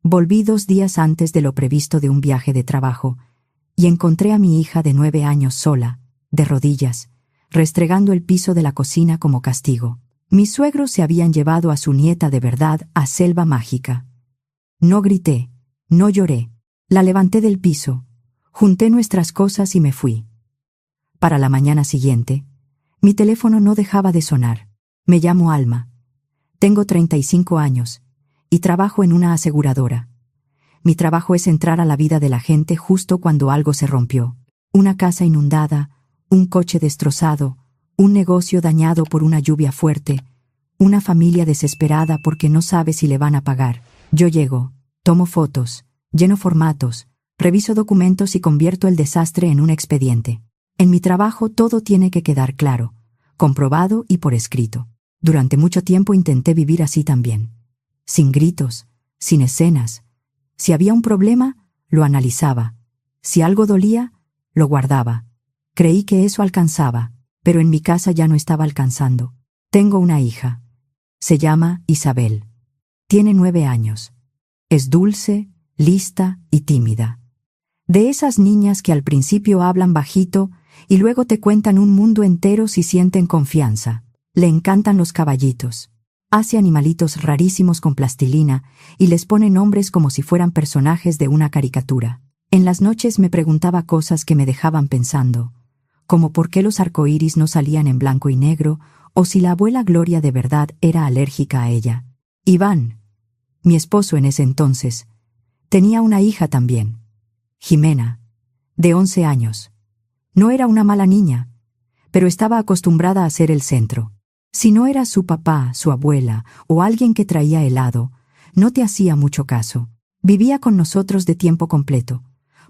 Volví 2 días antes de lo previsto de un viaje de trabajo y encontré a mi hija de 9 años sola, de rodillas, restregando el piso de la cocina como castigo. Mis suegros se habían llevado a su nieta de verdad a Selva Mágica. No grité, no lloré. La levanté del piso, junté nuestras cosas y me fui. Para la mañana siguiente, mi teléfono no dejaba de sonar. Me llamo Alma. Tengo 35 años y trabajo en una aseguradora. Mi trabajo es entrar a la vida de la gente justo cuando algo se rompió. Una casa inundada, un coche destrozado, un negocio dañado por una lluvia fuerte, una familia desesperada porque no sabe si le van a pagar. Yo llego, tomo fotos, lleno formatos, reviso documentos y convierto el desastre en un expediente. En mi trabajo todo tiene que quedar claro, comprobado y por escrito. Durante mucho tiempo intenté vivir así también. Sin gritos, sin escenas. Si había un problema, lo analizaba. Si algo dolía, lo guardaba. Creí que eso alcanzaba, pero en mi casa ya no estaba alcanzando. Tengo una hija. Se llama Isabel. Tiene 9 años. Es dulce, lista y tímida. De esas niñas que al principio hablan bajito y luego te cuentan un mundo entero si sienten confianza. Le encantan los caballitos. Hace animalitos rarísimos con plastilina y les pone nombres como si fueran personajes de una caricatura. En las noches me preguntaba cosas que me dejaban pensando, como por qué los arcoíris no salían en blanco y negro o si la abuela Gloria de verdad era alérgica a ella. Iván, mi esposo en ese entonces, tenía una hija también, Jimena, de 11 años. No era una mala niña, pero estaba acostumbrada a ser el centro. Si no era su papá, su abuela o alguien que traía helado, no te hacía mucho caso. Vivía con nosotros de tiempo completo,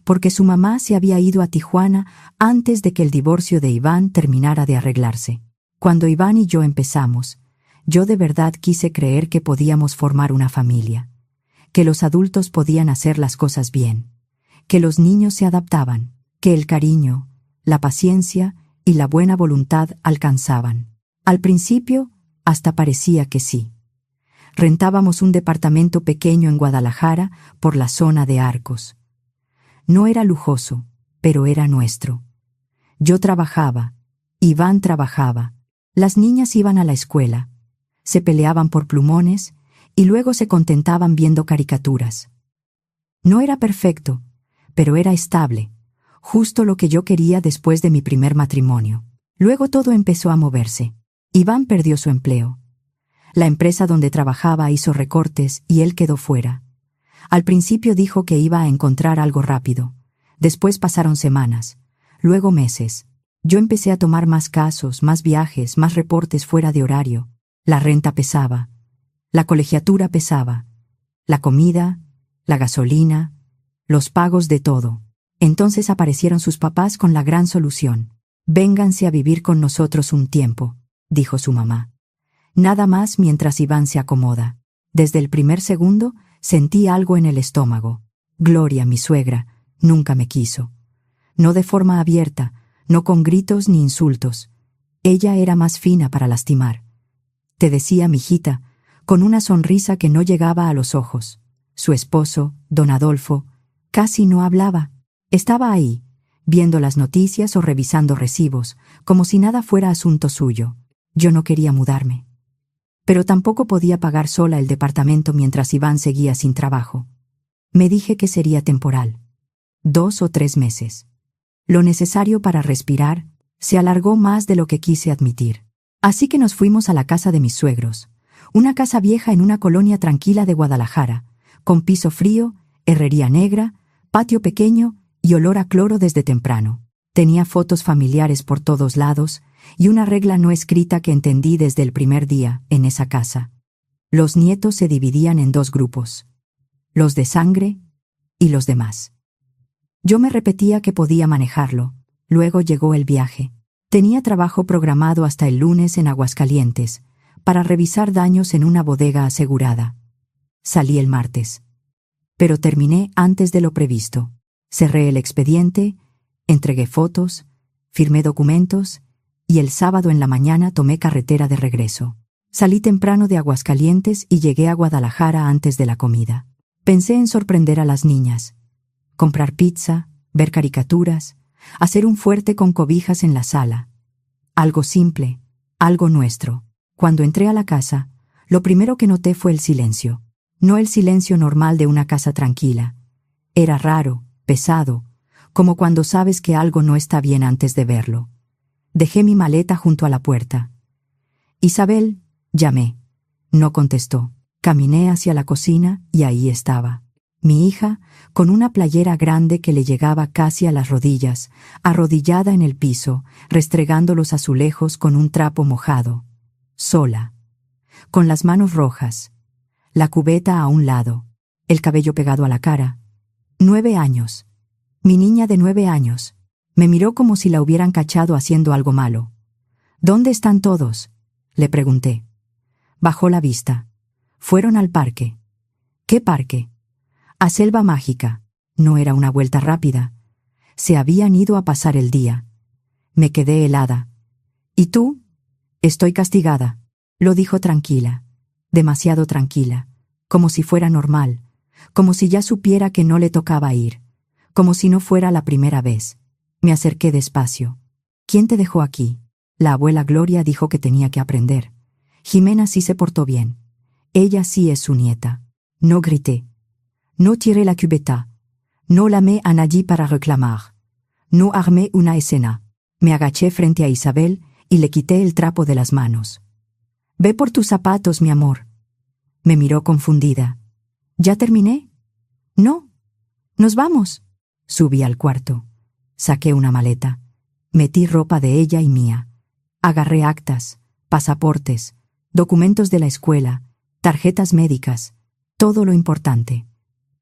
porque su mamá se había ido a Tijuana antes de que el divorcio de Iván terminara de arreglarse. Cuando Iván y yo empezamos, yo de verdad quise creer que podíamos formar una familia, que los adultos podían hacer las cosas bien, que los niños se adaptaban, que el cariño, la paciencia y la buena voluntad alcanzaban. Al principio, hasta parecía que sí. Rentábamos un departamento pequeño en Guadalajara por la zona de Arcos. No era lujoso, pero era nuestro. Yo trabajaba, Iván trabajaba, las niñas iban a la escuela, se peleaban por plumones y luego se contentaban viendo caricaturas. No era perfecto, pero era estable, justo lo que yo quería después de mi primer matrimonio. Luego todo empezó a moverse. Iván perdió su empleo. La empresa donde trabajaba hizo recortes y él quedó fuera. Al principio dijo que iba a encontrar algo rápido. Después pasaron semanas, luego meses. Yo empecé a tomar más casos, más viajes, más reportes fuera de horario. La renta pesaba, la colegiatura pesaba, la comida, la gasolina, los pagos de todo. Entonces aparecieron sus papás con la gran solución. «Vénganse a vivir con nosotros un tiempo», dijo su mamá. Nada más mientras Iván se acomoda. Desde el primer segundo sentí algo en el estómago. Gloria, mi suegra, nunca me quiso. No de forma abierta, no con gritos ni insultos. Ella era más fina para lastimar. Te decía, mijita, con una sonrisa que no llegaba a los ojos. Su esposo, don Adolfo, casi no hablaba. Estaba ahí, viendo las noticias o revisando recibos, como si nada fuera asunto suyo. Yo no quería mudarme. Pero tampoco podía pagar sola el departamento mientras Iván seguía sin trabajo. Me dije que sería temporal. 2 o 3 meses. Lo necesario para respirar se alargó más de lo que quise admitir. Así que nos fuimos a la casa de mis suegros, una casa vieja en una colonia tranquila de Guadalajara, con piso frío, herrería negra, patio pequeño y olor a cloro desde temprano. Tenía fotos familiares por todos lados y una regla no escrita que entendí desde el primer día en esa casa. Los nietos se dividían en 2 grupos, los de sangre y los demás. Yo me repetía que podía manejarlo. Luego llegó el viaje. Tenía trabajo programado hasta el lunes en Aguascalientes, para revisar daños en una bodega asegurada. Salí el martes. Pero terminé antes de lo previsto. Cerré el expediente, entregué fotos, firmé documentos y el sábado en la mañana tomé carretera de regreso. Salí temprano de Aguascalientes y llegué a Guadalajara antes de la comida. Pensé en sorprender a las niñas, comprar pizza, ver caricaturas, hacer un fuerte con cobijas en la sala. Algo simple, algo nuestro. Cuando entré a la casa, lo primero que noté fue el silencio. No el silencio normal de una casa tranquila. Era raro, pesado, como cuando sabes que algo no está bien antes de verlo. Dejé mi maleta junto a la puerta. «Isabel», llamé. No contestó. Caminé hacia la cocina y ahí estaba. Mi hija, con una playera grande que le llegaba casi a las rodillas, arrodillada en el piso, restregando los azulejos con un trapo mojado. Sola. Con las manos rojas. La cubeta a un lado. El cabello pegado a la cara. 9 años. Mi niña de 9 años. Me miró como si la hubieran cachado haciendo algo malo. «¿Dónde están todos?», le pregunté. Bajó la vista. Fueron al parque. «¿Qué parque?». «A Selva Mágica». No era una vuelta rápida. Se habían ido a pasar el día. Me quedé helada. «¿Y tú?». «Estoy castigada», lo dijo tranquila. Demasiado tranquila. Como si fuera normal. Como si ya supiera que no le tocaba ir. Como si no fuera la primera vez. Me acerqué despacio. «¿Quién te dejó aquí?». «La abuela Gloria dijo que tenía que aprender. Jimena sí se portó bien. Ella sí es su nieta». No grité. No tiré la cubeta. No llamé a nadie para reclamar. No armé una escena. Me agaché frente a Isabel y le quité el trapo de las manos. «Ve por tus zapatos, mi amor». Me miró confundida. «¿Ya terminé?». «No». «Nos vamos». Subí al cuarto. Saqué una maleta. Metí ropa de ella y mía. Agarré actas, pasaportes, documentos de la escuela, tarjetas médicas, todo lo importante.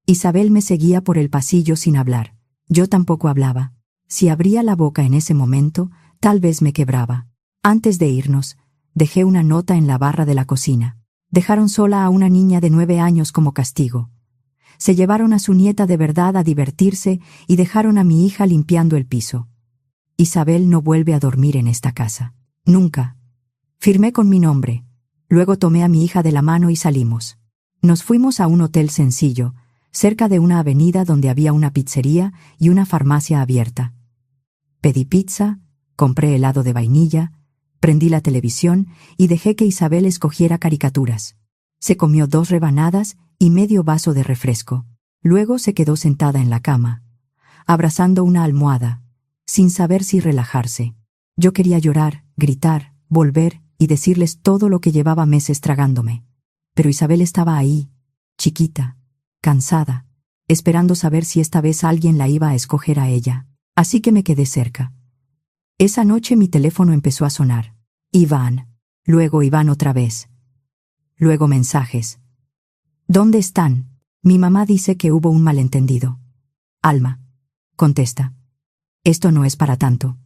Isabel me seguía por el pasillo sin hablar. Yo tampoco hablaba. Si abría la boca en ese momento, tal vez me quebraba. Antes de irnos, dejé una nota en la barra de la cocina. Dejaron sola a una niña de 9 años como castigo. Se llevaron a su nieta de verdad a divertirse y dejaron a mi hija limpiando el piso. Isabel no vuelve a dormir en esta casa. Nunca. Firmé con mi nombre. Luego tomé a mi hija de la mano y salimos. Nos fuimos a un hotel sencillo, cerca de una avenida donde había una pizzería y una farmacia abierta. Pedí pizza, compré helado de vainilla, prendí la televisión y dejé que Isabel escogiera caricaturas. Se comió 2 rebanadas y medio vaso de refresco. Luego se quedó sentada en la cama, abrazando una almohada, sin saber si relajarse. Yo quería llorar, gritar, volver y decirles todo lo que llevaba meses tragándome. Pero Isabel estaba ahí, chiquita, cansada, esperando saber si esta vez alguien la iba a escoger a ella. Así que me quedé cerca. Esa noche mi teléfono empezó a sonar. Iván. Luego Iván otra vez. Luego mensajes. «¿Dónde están?». Mi mamá dice que hubo un malentendido. «Alma». Contesta. «Esto no es para tanto».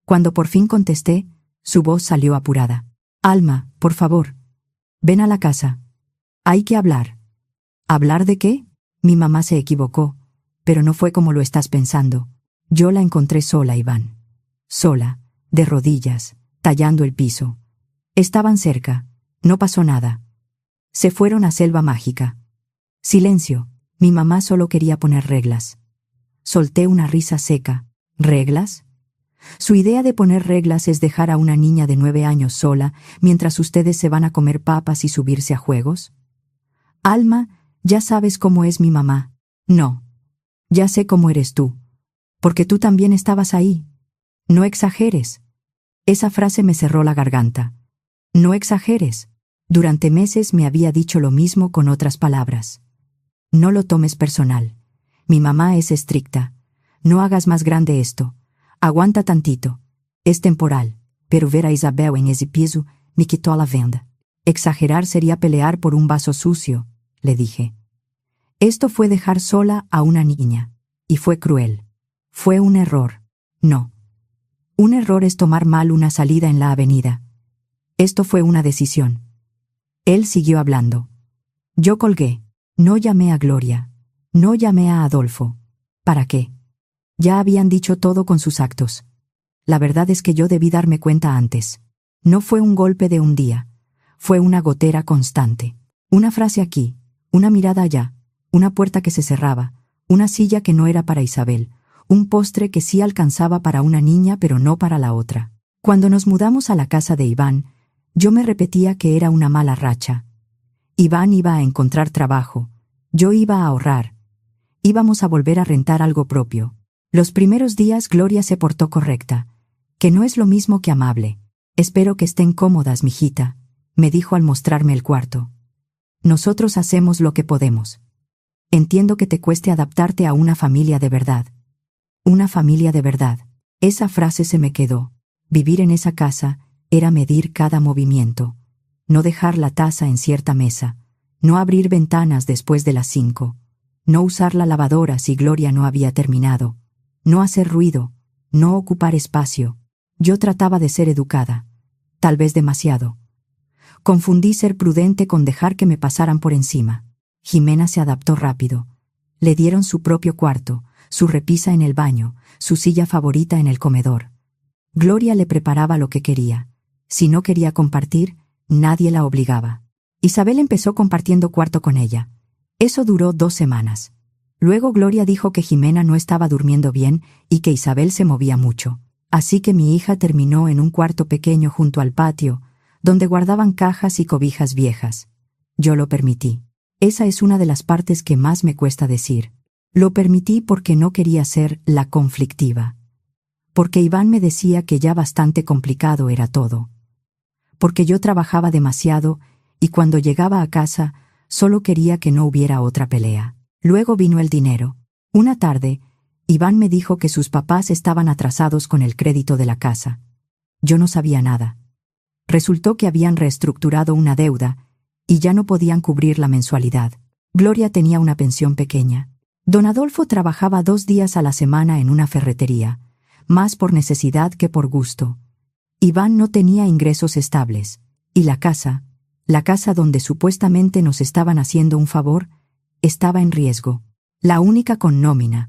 Cuando por fin contesté, su voz salió apurada. «Alma, por favor. Ven a la casa. Hay que hablar». «¿Hablar de qué?». Mi mamá se equivocó, pero no fue como lo estás pensando. Yo la encontré sola, Iván. Sola, de rodillas, tallando el piso. Estaban cerca. No pasó nada. Se fueron a Selva Mágica. Silencio. Mi mamá solo quería poner reglas. Solté una risa seca. ¿Reglas? Su idea de poner reglas es dejar a una niña de 9 años sola mientras ustedes se van a comer papas y subirse a juegos. Alma, ya sabes cómo es mi mamá. No. Ya sé cómo eres tú. Porque tú también estabas ahí. No exageres. Esa frase me cerró la garganta. No exageres. Durante meses me había dicho lo mismo con otras palabras. No lo tomes personal. Mi mamá es estricta. No hagas más grande esto. Aguanta tantito. Es temporal. Pero ver a Isabel en ese piso me quitó la venda. Exagerar sería pelear por un vaso sucio, le dije. Esto fue dejar sola a una niña. Y fue cruel. Fue un error. No. Un error es tomar mal una salida en la avenida. Esto fue una decisión. Él siguió hablando. Yo colgué. No llamé a Gloria. No llamé a Adolfo. ¿Para qué? Ya habían dicho todo con sus actos. La verdad es que yo debí darme cuenta antes. No fue un golpe de un día. Fue una gotera constante. Una frase aquí, una mirada allá, una puerta que se cerraba, una silla que no era para Isabel, un postre que sí alcanzaba para una niña pero no para la otra. Cuando nos mudamos a la casa de Iván, yo me repetía que era una mala racha. Iván iba a encontrar trabajo, yo iba a ahorrar. Íbamos a volver a rentar algo propio. Los primeros días Gloria se portó correcta, que no es lo mismo que amable. Espero que estén cómodas, mijita, me dijo al mostrarme el cuarto. Nosotros hacemos lo que podemos. Entiendo que te cueste adaptarte a una familia de verdad. Una familia de verdad. Esa frase se me quedó. Vivir en esa casa era medir cada movimiento. No dejar la taza en cierta mesa. No abrir ventanas después de las 5. No usar la lavadora si Gloria no había terminado. No hacer ruido. No ocupar espacio. Yo trataba de ser educada. Tal vez demasiado. Confundí ser prudente con dejar que me pasaran por encima. Jimena se adaptó rápido. Le dieron su propio cuarto, su repisa en el baño, su silla favorita en el comedor. Gloria le preparaba lo que quería. Si no quería compartir, nadie la obligaba. Isabel empezó compartiendo cuarto con ella. Eso duró 2 semanas. Luego Gloria dijo que Jimena no estaba durmiendo bien y que Isabel se movía mucho. Así que mi hija terminó en un cuarto pequeño junto al patio, donde guardaban cajas y cobijas viejas. Yo lo permití. Esa es una de las partes que más me cuesta decir. Lo permití porque no quería ser la conflictiva. Porque Iván me decía que ya bastante complicado era todo. Porque yo trabajaba demasiado y cuando llegaba a casa solo quería que no hubiera otra pelea. Luego vino el dinero. Una tarde, Iván me dijo que sus papás estaban atrasados con el crédito de la casa. Yo no sabía nada. Resultó que habían reestructurado una deuda y ya no podían cubrir la mensualidad. Gloria tenía una pensión pequeña. Don Adolfo trabajaba 2 días a la semana en una ferretería, más por necesidad que por gusto. Iván no tenía ingresos estables, y la casa donde supuestamente nos estaban haciendo un favor, estaba en riesgo. La única con nómina,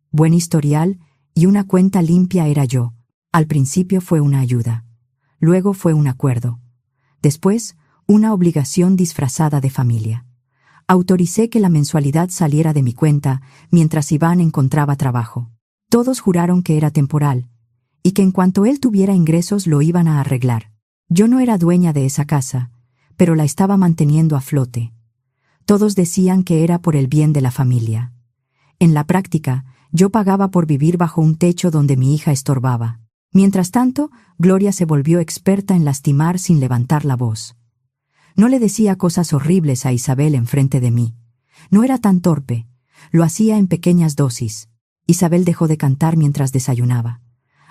buen historial y una cuenta limpia era yo. Al principio fue una ayuda. Luego fue un acuerdo. Después, una obligación disfrazada de familia. Autoricé que la mensualidad saliera de mi cuenta mientras Iván encontraba trabajo. Todos juraron que era temporal, y que en cuanto él tuviera ingresos lo iban a arreglar. Yo no era dueña de esa casa, pero la estaba manteniendo a flote. Todos decían que era por el bien de la familia. En la práctica, yo pagaba por vivir bajo un techo donde mi hija estorbaba. Mientras tanto, Gloria se volvió experta en lastimar sin levantar la voz. No le decía cosas horribles a Isabel enfrente de mí. No era tan torpe. Lo hacía en pequeñas dosis. Isabel dejó de cantar mientras desayunaba.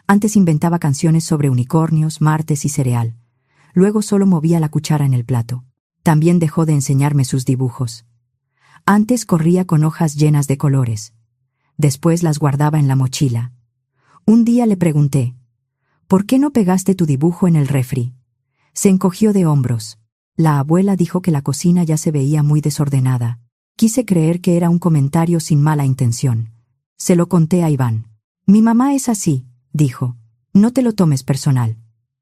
Antes inventaba canciones sobre unicornios, martes y cereal. Luego solo movía la cuchara en el plato. También dejó de enseñarme sus dibujos. Antes corría con hojas llenas de colores. Después las guardaba en la mochila. Un día le pregunté, ¿por qué no pegaste tu dibujo en el refri? Se encogió de hombros. La abuela dijo que la cocina ya se veía muy desordenada. Quise creer que era un comentario sin mala intención. Se lo conté a Iván. Mi mamá es así, dijo. No te lo tomes personal.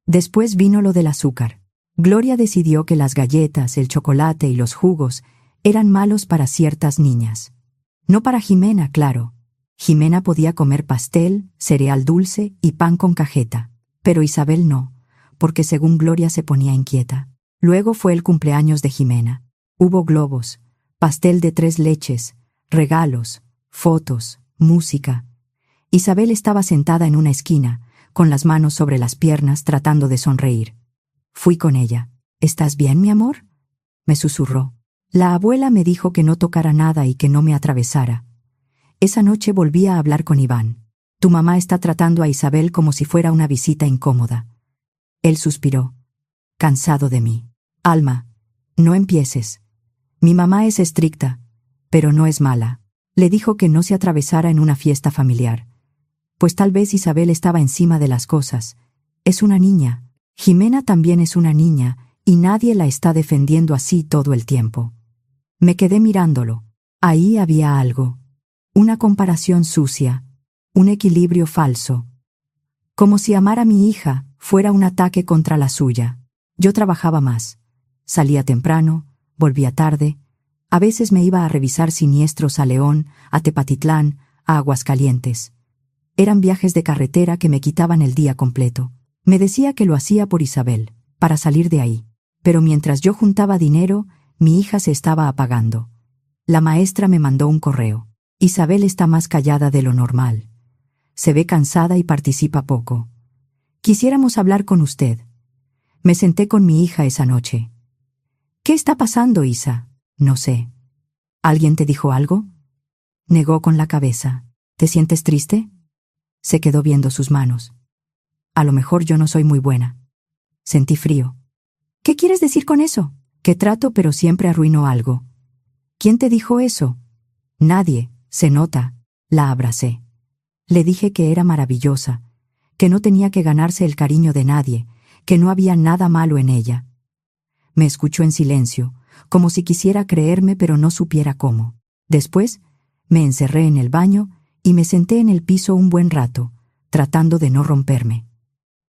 Después vino lo del azúcar. Gloria decidió que las galletas, el chocolate y los jugos eran malos para ciertas niñas. No para Jimena, claro. Jimena podía comer pastel, cereal dulce y pan con cajeta. Pero Isabel no, porque según Gloria se ponía inquieta. Luego fue el cumpleaños de Jimena. Hubo globos, pastel de 3 leches, regalos, fotos, música. Isabel estaba sentada en una esquina, con las manos sobre las piernas tratando de sonreír. Fui con ella. ¿Estás bien, mi amor?, me susurró. La abuela me dijo que no tocara nada y que no me atravesara. Esa noche volví a hablar con Iván. Tu mamá está tratando a Isabel como si fuera una visita incómoda. Él suspiró, cansado de mí. Alma, no empieces. Mi mamá es estricta, pero no es mala. Le dijo que no se atravesara en una fiesta familiar. Pues tal vez Isabel estaba encima de las cosas. Es una niña. Jimena también es una niña, y nadie la está defendiendo así todo el tiempo. Me quedé mirándolo. Ahí había algo. Una comparación sucia. Un equilibrio falso. Como si amar a mi hija fuera un ataque contra la suya. Yo trabajaba más. Salía temprano, volvía tarde. A veces me iba a revisar siniestros a León, a Tepatitlán, a Aguascalientes. Eran viajes de carretera que me quitaban el día completo. Me decía que lo hacía por Isabel, para salir de ahí. Pero mientras yo juntaba dinero, mi hija se estaba apagando. La maestra me mandó un correo. Isabel está más callada de lo normal. Se ve cansada y participa poco. Quisiéramos hablar con usted. Me senté con mi hija esa noche. ¿Qué está pasando, Isa? No sé. ¿Alguien te dijo algo? Negó con la cabeza. ¿Te sientes triste? Se quedó viendo sus manos. A lo mejor yo no soy muy buena. Sentí frío. ¿Qué quieres decir con eso? Que trato pero siempre arruino algo. ¿Quién te dijo eso? Nadie, se nota. La abracé. Le dije que era maravillosa, que no tenía que ganarse el cariño de nadie, que no había nada malo en ella. Me escuchó en silencio, como si quisiera creerme pero no supiera cómo. Después, me encerré en el baño y me senté en el piso un buen rato, tratando de no romperme.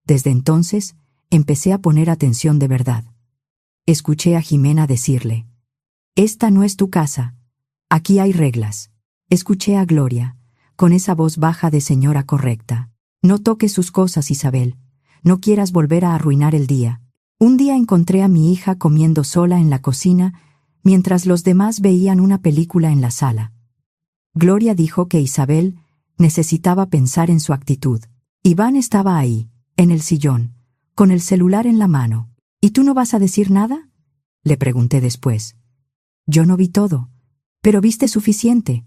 Desde entonces, empecé a poner atención de verdad. Escuché a Jimena decirle: «Esta no es tu casa. Aquí hay reglas». Escuché a Gloria, con esa voz baja de señora correcta: «No toques sus cosas, Isabel. No quieras volver a arruinar el día». Un día encontré a mi hija comiendo sola en la cocina, mientras los demás veían una película en la sala. Gloria dijo que Isabel necesitaba pensar en su actitud. Iván estaba ahí, en el sillón, con el celular en la mano. «¿Y tú no vas a decir nada?», le pregunté después. «Yo no vi todo, pero viste suficiente».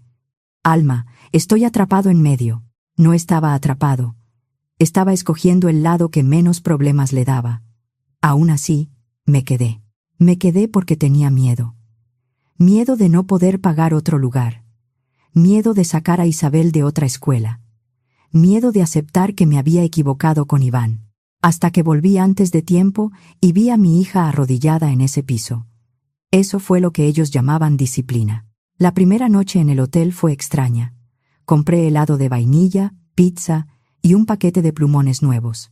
«Alma, estoy atrapado en medio». No estaba atrapado. Estaba escogiendo el lado que menos problemas le daba. Aún así, me quedé. Me quedé porque tenía miedo. Miedo de no poder pagar otro lugar. Miedo de sacar a Isabel de otra escuela. Miedo de aceptar que me había equivocado con Iván. Hasta que volví antes de tiempo y vi a mi hija arrodillada en ese piso. Eso fue lo que ellos llamaban disciplina. La primera noche en el hotel fue extraña. Compré helado de vainilla, pizza y un paquete de plumones nuevos.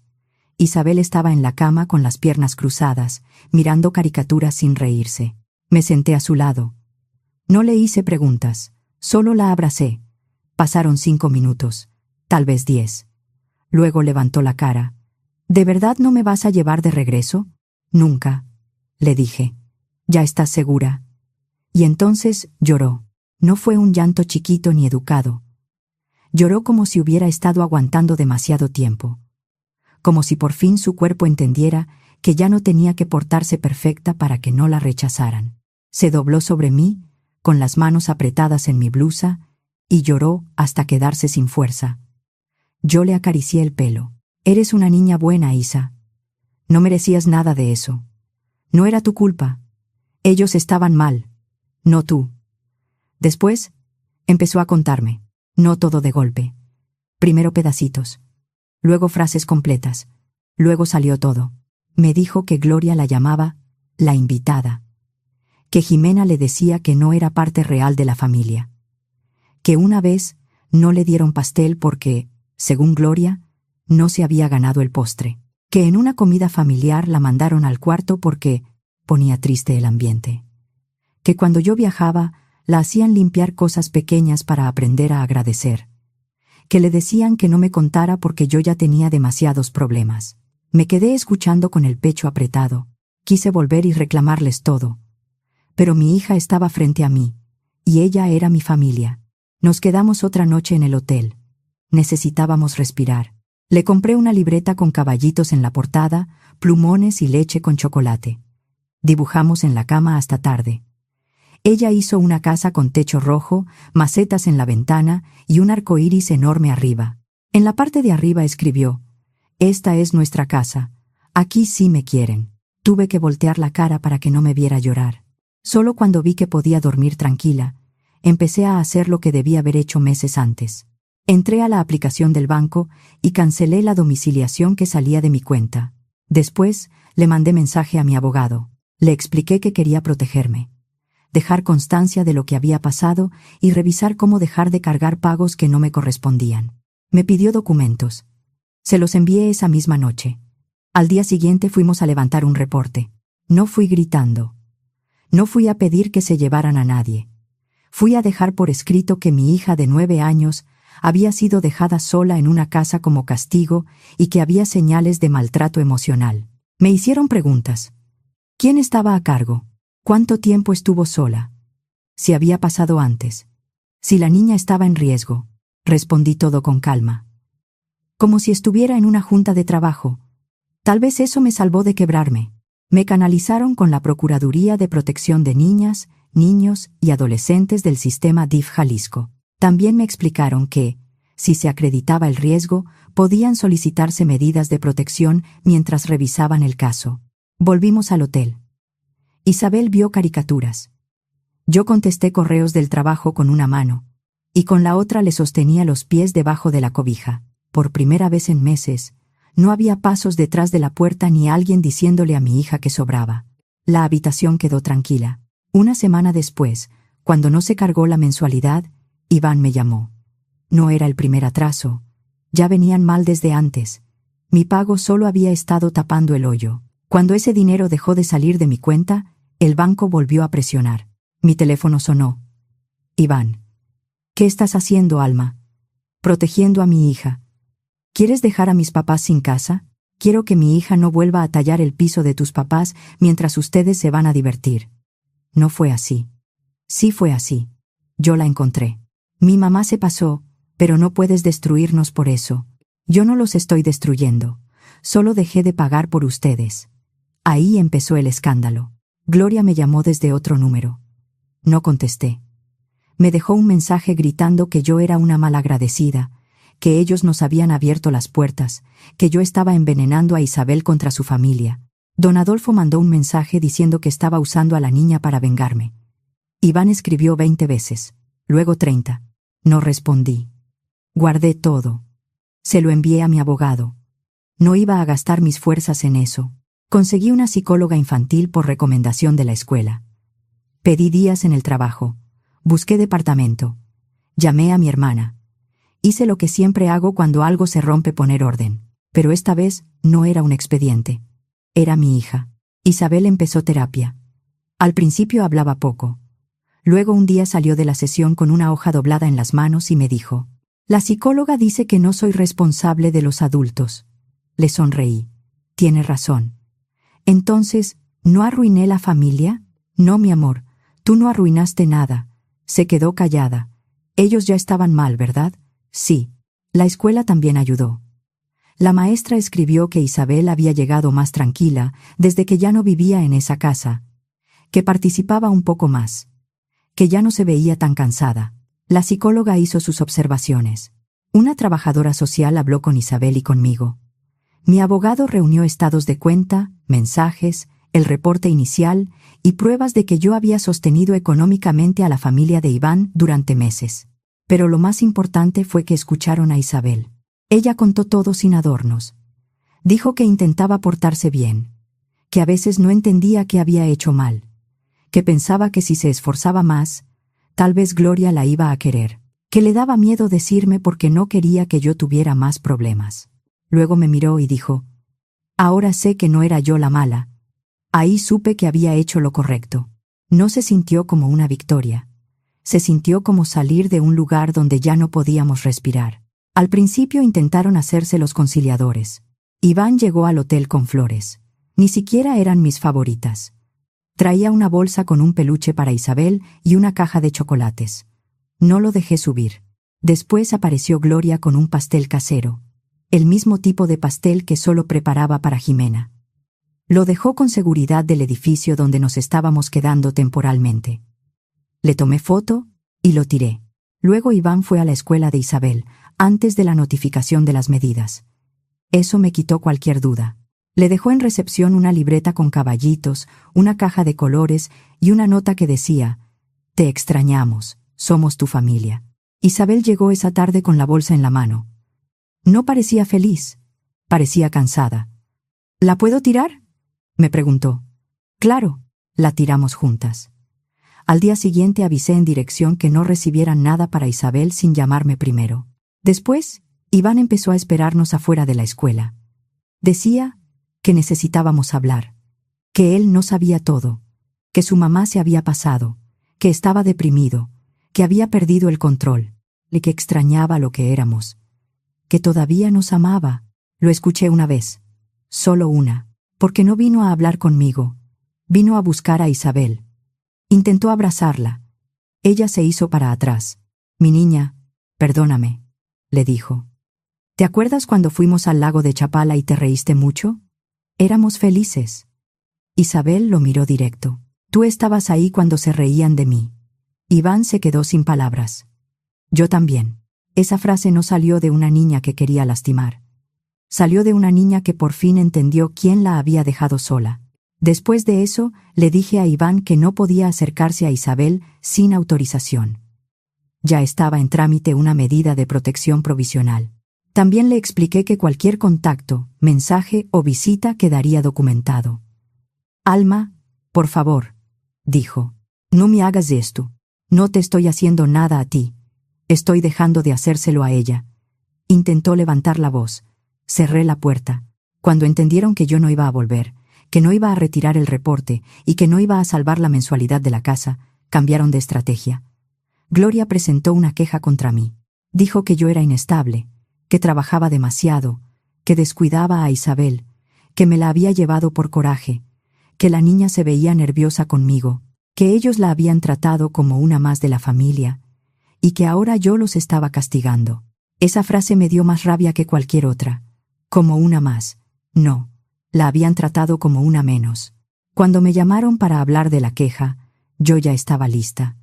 Isabel estaba en la cama con las piernas cruzadas, mirando caricaturas sin reírse. Me senté a su lado. No le hice preguntas, solo la abracé. Pasaron 5 minutos, tal vez 10. Luego levantó la cara. «¿De verdad no me vas a llevar de regreso?» «Nunca», le dije. «¿Ya estás segura?» Y entonces lloró. No fue un llanto chiquito ni educado. Lloró como si hubiera estado aguantando demasiado tiempo. Como si por fin su cuerpo entendiera que ya no tenía que portarse perfecta para que no la rechazaran. Se dobló sobre mí, con las manos apretadas en mi blusa, y lloró hasta quedarse sin fuerza. Yo le acaricié el pelo. «Eres una niña buena, Isa. No merecías nada de eso. No era tu culpa. Ellos estaban mal, no tú». Después, empezó a contarme, no todo de golpe. Primero pedacitos, luego frases completas, luego salió todo. Me dijo que Gloria la llamaba la invitada, que Jimena le decía que no era parte real de la familia, que una vez no le dieron pastel porque, según Gloria, no se había ganado el postre, que en una comida familiar la mandaron al cuarto porque ponía triste el ambiente, que cuando yo viajaba la hacían limpiar cosas pequeñas para aprender a agradecer, que le decían que no me contara porque yo ya tenía demasiados problemas. Me quedé escuchando con el pecho apretado. Quise volver y reclamarles todo. Pero mi hija estaba frente a mí, y ella era mi familia. Nos quedamos otra noche en el hotel. Necesitábamos respirar. Le compré una libreta con caballitos en la portada, plumones y leche con chocolate. Dibujamos en la cama hasta tarde. Ella hizo una casa con techo rojo, macetas en la ventana y un arco iris enorme arriba. En la parte de arriba escribió: «Esta es nuestra casa. Aquí sí me quieren». Tuve que voltear la cara para que no me viera llorar. Solo cuando vi que podía dormir tranquila, empecé a hacer lo que debía haber hecho meses antes. Entré a la aplicación del banco y cancelé la domiciliación que salía de mi cuenta. Después, le mandé mensaje a mi abogado. Le expliqué que quería protegerme, dejar constancia de lo que había pasado y revisar cómo dejar de cargar pagos que no me correspondían. Me pidió documentos. Se los envié esa misma noche. Al día siguiente fuimos a levantar un reporte. No fui gritando. No fui a pedir que se llevaran a nadie. Fui a dejar por escrito que mi hija de 9 años había sido dejada sola en una casa como castigo y que había señales de maltrato emocional. Me hicieron preguntas. ¿Quién estaba a cargo? ¿Cuánto tiempo estuvo sola? Si había pasado antes. Si la niña estaba en riesgo. Respondí todo con calma. Como si estuviera en una junta de trabajo. Tal vez eso me salvó de quebrarme. Me canalizaron con la Procuraduría de Protección de Niñas, Niños y Adolescentes del sistema DIF Jalisco. También me explicaron que, si se acreditaba el riesgo, podían solicitarse medidas de protección mientras revisaban el caso. Volvimos al hotel. Isabel vio caricaturas. Yo contesté correos del trabajo con una mano, y con la otra le sostenía los pies debajo de la cobija. Por primera vez en meses, no había pasos detrás de la puerta ni alguien diciéndole a mi hija que sobraba. La habitación quedó tranquila. Una semana después, cuando no se cargó la mensualidad, Iván me llamó. No era el primer atraso. Ya venían mal desde antes. Mi pago solo había estado tapando el hoyo. Cuando ese dinero dejó de salir de mi cuenta, el banco volvió a presionar. Mi teléfono sonó. Iván. ¿Qué estás haciendo, Alma? Protegiendo a mi hija. ¿Quieres dejar a mis papás sin casa? Quiero que mi hija no vuelva a tallar el piso de tus papás mientras ustedes se van a divertir. No fue así. Sí fue así. Yo la encontré. Mi mamá se pasó, pero no puedes destruirnos por eso. Yo no los estoy destruyendo. Solo dejé de pagar por ustedes. Ahí empezó el escándalo. Gloria me llamó desde otro número. No contesté. Me dejó un mensaje gritando que yo era una malagradecida, que ellos nos habían abierto las puertas, que yo estaba envenenando a Isabel contra su familia. Don Adolfo mandó un mensaje diciendo que estaba usando a la niña para vengarme. Iván escribió 20 veces, luego 30. No respondí. Guardé todo. Se lo envié a mi abogado. No iba a gastar mis fuerzas en eso. Conseguí una psicóloga infantil por recomendación de la escuela. Pedí días en el trabajo. Busqué departamento. Llamé a mi hermana. Hice lo que siempre hago cuando algo se rompe: poner orden. Pero esta vez no era un expediente. Era mi hija. Isabel empezó terapia. Al principio hablaba poco. Luego un día salió de la sesión con una hoja doblada en las manos y me dijo: «La psicóloga dice que no soy responsable de los adultos». Le sonreí. «Tiene razón». «Entonces, ¿no arruiné la familia?» «No, mi amor, tú no arruinaste nada». Se quedó callada. «Ellos ya estaban mal, ¿verdad?» «Sí». La escuela también ayudó. La maestra escribió que Isabel había llegado más tranquila desde que ya no vivía en esa casa, que participaba un poco más, que ya no se veía tan cansada. La psicóloga hizo sus observaciones. Una trabajadora social habló con Isabel y conmigo. Mi abogado reunió estados de cuenta, mensajes, el reporte inicial y pruebas de que yo había sostenido económicamente a la familia de Iván durante meses. Pero lo más importante fue que escucharon a Isabel. Ella contó todo sin adornos. Dijo que intentaba portarse bien, que a veces no entendía qué había hecho mal, que pensaba que si se esforzaba más, tal vez Gloria la iba a querer, que le daba miedo decirme porque no quería que yo tuviera más problemas. Luego me miró y dijo: «Ahora sé que no era yo la mala. Ahí supe que había hecho lo correcto». No se sintió como una victoria. Se sintió como salir de un lugar donde ya no podíamos respirar. Al principio intentaron hacerse los conciliadores. Iván llegó al hotel con flores. Ni siquiera eran mis favoritas. Traía una bolsa con un peluche para Isabel y una caja de chocolates. No lo dejé subir. Después apareció Gloria con un pastel casero, el mismo tipo de pastel que solo preparaba para Jimena. Lo dejó con seguridad del edificio donde nos estábamos quedando temporalmente. Le tomé foto y lo tiré. Luego Iván fue a la escuela de Isabel, antes de la notificación de las medidas. Eso me quitó cualquier duda. Le dejó en recepción una libreta con caballitos, una caja de colores y una nota que decía: «Te extrañamos, somos tu familia». Isabel llegó esa tarde con la bolsa en la mano. No parecía feliz, parecía cansada. «¿La puedo tirar?», me preguntó. «Claro», la tiramos juntas. Al día siguiente avisé en dirección que no recibieran nada para Isabel sin llamarme primero. Después, Iván empezó a esperarnos afuera de la escuela. Decía que necesitábamos hablar, que él no sabía todo, que su mamá se había pasado, que estaba deprimido, que había perdido el control, y que extrañaba lo que éramos, que todavía nos amaba. Lo escuché una vez, solo una, porque no vino a hablar conmigo, vino a buscar a Isabel. Intentó abrazarla. Ella se hizo para atrás. Mi niña, perdóname, le dijo. ¿Te acuerdas cuando fuimos al lago de Chapala y te reíste mucho? Éramos felices. Isabel lo miró directo. Tú estabas ahí cuando se reían de mí. Iván se quedó sin palabras. Yo también. Esa frase no salió de una niña que quería lastimar. Salió de una niña que por fin entendió quién la había dejado sola. Después de eso, le dije a Iván que no podía acercarse a Isabel sin autorización. Ya estaba en trámite una medida de protección provisional. También le expliqué que cualquier contacto, mensaje o visita quedaría documentado. Alma, por favor, dijo, no me hagas esto. No te estoy haciendo nada a ti. Estoy dejando de hacérselo a ella. Intentó levantar la voz. Cerré la puerta. Cuando entendieron que yo no iba a volver, que no iba a retirar el reporte y que no iba a salvar la mensualidad de la casa, cambiaron de estrategia. Gloria presentó una queja contra mí. Dijo que yo era inestable, que trabajaba demasiado, que descuidaba a Isabel, que me la había llevado por coraje, que la niña se veía nerviosa conmigo, que ellos la habían tratado como una más de la familia, y que ahora yo los estaba castigando. Esa frase me dio más rabia que cualquier otra. Como una más. No, la habían tratado como una menos. Cuando me llamaron para hablar de la queja, yo ya estaba lista.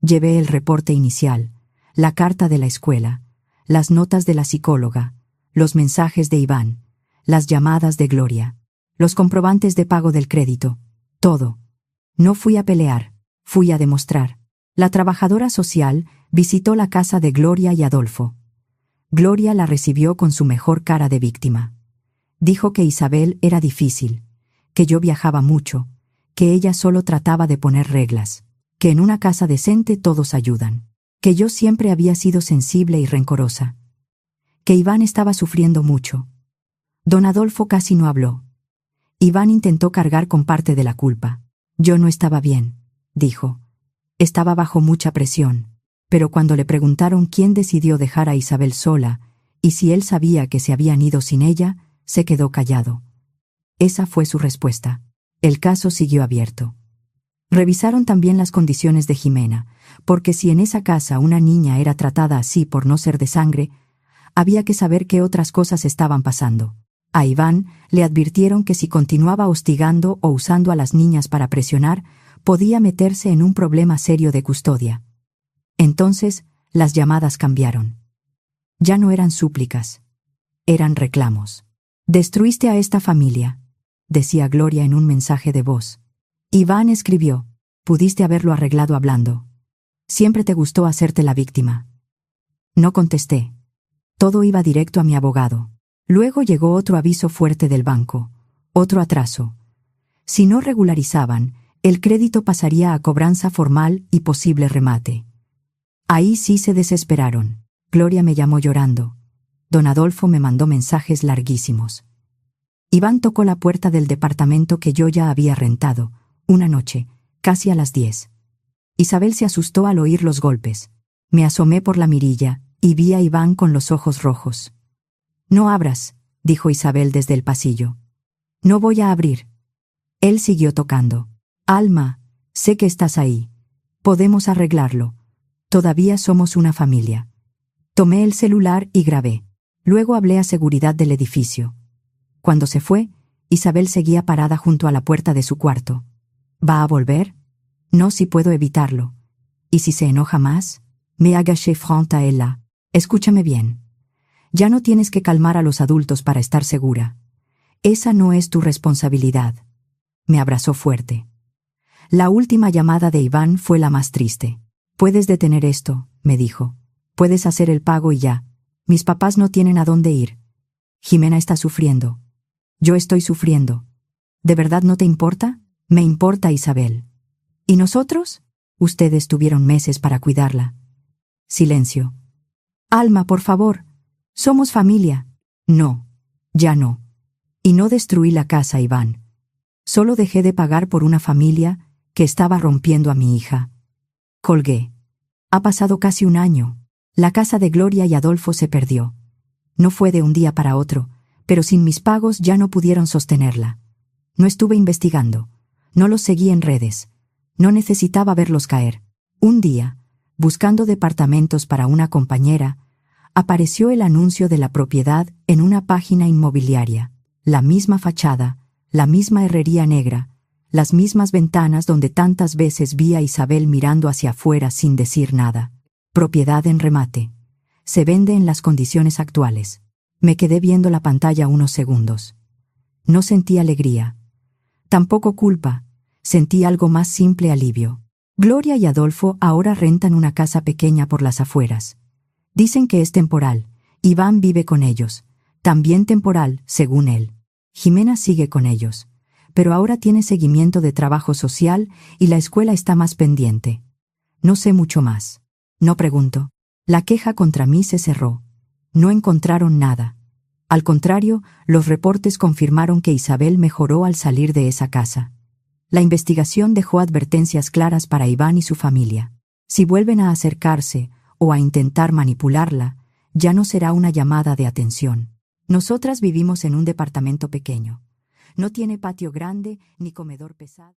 Llevé el reporte inicial, la carta de la escuela, las notas de la psicóloga, los mensajes de Iván, las llamadas de Gloria, los comprobantes de pago del crédito, todo. No fui a pelear, fui a demostrar. La trabajadora social visitó la casa de Gloria y Adolfo. Gloria la recibió con su mejor cara de víctima. Dijo que Isabel era difícil, que yo viajaba mucho, que ella solo trataba de poner reglas, que en una casa decente todos ayudan, que yo siempre había sido sensible y rencorosa, que Iván estaba sufriendo mucho. Don Adolfo casi no habló. Iván intentó cargar con parte de la culpa. Yo no estaba bien, dijo. Estaba bajo mucha presión, pero cuando le preguntaron quién decidió dejar a Isabel sola y si él sabía que se habían ido sin ella, se quedó callado. Esa fue su respuesta. El caso siguió abierto. Revisaron también las condiciones de Jimena, porque si en esa casa una niña era tratada así por no ser de sangre, había que saber qué otras cosas estaban pasando. A Iván le advirtieron que si continuaba hostigando o usando a las niñas para presionar, podía meterse en un problema serio de custodia. Entonces, las llamadas cambiaron. Ya no eran súplicas, eran reclamos. «Destruiste a esta familia», decía Gloria en un mensaje de voz. Iván escribió, «Pudiste haberlo arreglado hablando. Siempre te gustó hacerte la víctima». No contesté. Todo iba directo a mi abogado. Luego llegó otro aviso fuerte del banco, otro atraso. Si no regularizaban, el crédito pasaría a cobranza formal y posible remate. Ahí sí se desesperaron. Gloria me llamó llorando. Don Adolfo me mandó mensajes larguísimos. Iván tocó la puerta del departamento que yo ya había rentado, una noche, casi a las 10. Isabel se asustó al oír los golpes. Me asomé por la mirilla y vi a Iván con los ojos rojos. «No abras», dijo Isabel desde el pasillo. «No voy a abrir». Él siguió tocando. «Alma, sé que estás ahí. Podemos arreglarlo. Todavía somos una familia». Tomé el celular y grabé. Luego hablé a seguridad del edificio. Cuando se fue, Isabel seguía parada junto a la puerta de su cuarto. ¿Va a volver? No, si puedo evitarlo. ¿Y si se enoja más? Me agaché frente a ella. Escúchame bien. Ya no tienes que calmar a los adultos para estar segura. Esa no es tu responsabilidad. Me abrazó fuerte. La última llamada de Iván fue la más triste. Puedes detener esto, me dijo. Puedes hacer el pago y ya. Mis papás no tienen a dónde ir. Jimena está sufriendo. Yo estoy sufriendo. ¿De verdad no te importa? Me importa, Isabel. ¿Y nosotros? Ustedes tuvieron meses para cuidarla. Silencio. Alma, por favor. Somos familia. No, ya no. Y no destruí la casa, Iván. Solo dejé de pagar por una familia que estaba rompiendo a mi hija. Colgué. Ha pasado casi un año. La casa de Gloria y Adolfo se perdió. No fue de un día para otro, pero sin mis pagos ya no pudieron sostenerla. No estuve investigando. No los seguí en redes. No necesitaba verlos caer. Un día, buscando departamentos para una compañera, apareció el anuncio de la propiedad en una página inmobiliaria. La misma fachada, la misma herrería negra, las mismas ventanas donde tantas veces vi a Isabel mirando hacia afuera sin decir nada. Propiedad en remate. Se vende en las condiciones actuales. Me quedé viendo la pantalla unos segundos. No sentí alegría. Tampoco culpa. Sentí algo más simple alivio. Gloria y Adolfo ahora rentan una casa pequeña por las afueras. Dicen que es temporal. Iván vive con ellos. También temporal, según él. Jimena sigue con ellos. Pero ahora tiene seguimiento de trabajo social y la escuela está más pendiente. No sé mucho más. No pregunto. La queja contra mí se cerró. No encontraron nada. Al contrario, los reportes confirmaron que Isabel mejoró al salir de esa casa. La investigación dejó advertencias claras para Iván y su familia. Si vuelven a acercarse o a intentar manipularla, ya no será una llamada de atención. Nosotras vivimos en un departamento pequeño. No tiene patio grande ni comedor pesado.